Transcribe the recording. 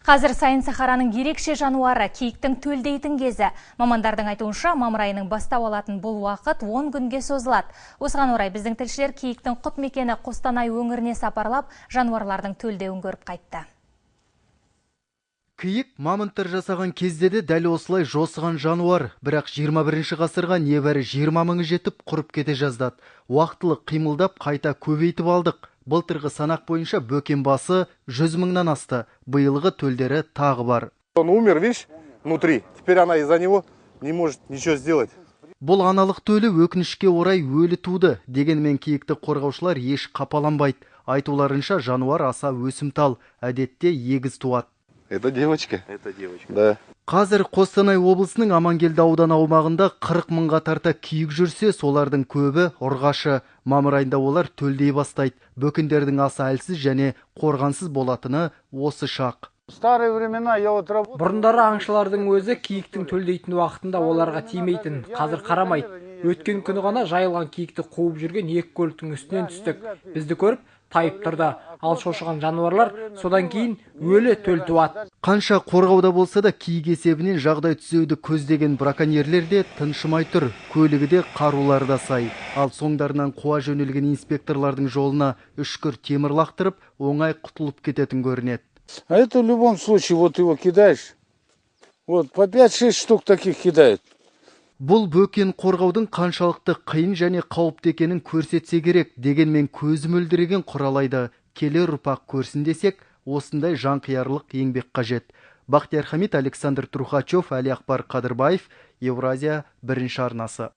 Қазір Сайын Сахараның ерекше жануары киіктің төлдейтін кезі. Мамандардың айтуынша, мамыр айының бастау алатын бұл уақыт 10 күнге созылады. Осыған орай біздің тілшілер киіктің құт мекені Қостанай өңіріне сапарлап, жануарлардың төлдеуін көріп қайтты. Киік мамонттар жасаған кезде де дәл осылай жосыған жануар, бірақ 21 ғасырға небәрі 20 мыңы жетіп құрып кете жаздады. Уақытылы қимылдап қайта көбейтіп алдық. Былтырғы санақ бойынша бөкен басы 100 мыңнан асты. Биылғы төлдері тағы бар. Он умер, видишь, внутри. Теперь она из-за него не может ничего сделать. Бұл аналық төлі өкінішке орай өлі туды. Дегенмен киікті қорғаушылар еш қапаланбайды. Айтуларынша жануар аса өсімтал, әдетте егіз туады. Это девочка. Да. Қазір Қостанай облысының Амангелді ауданы аумағында 40 мыңға тарта киік жүрсе, солардың көбі ұрғашы. Мамыр айында олар төлдей бастайды. Бөкендердің аса әлсіз және қорғансыз болатыны осы шақ. Бұрындары аңшылардың өзі киіктің төлдейтін уақытында оларға тимейтін. Қазір қарамайды. Өткен күні ғана жайылған киікті қуып жүрген екі көліктің үстінен түстік. Бізді көріп тайып тұрды. Ал шошыған жануарлар содан кейін өлі төл туады. Қанша қорғауда болса да киік есебінен жағдай түзеуді көздеген браконьерлер де тыншымай тұр. Көлігі де қарулары да сай. Ал соңдарынан қуа жөнелген инспекторлардың жолына үшкір темір лақтырып, оңай құтылып кететін көрінеді. А это в любом случае, вот его кидаешь. Вот по 5-6 штук таких кидают. Бұл бөкен қорғаудың қаншалықты қиын және қауіпті екенін көрсетсе керек. Дегенмен көзі мөлдіреген құралайды келер ұрпақ көрсін десек, осындай жанқиярлық еңбек қажет. Бақтияр Хамит, Александр Трухачев, Әлиақбар Қадырбаев, Евразия бірінші арнасы.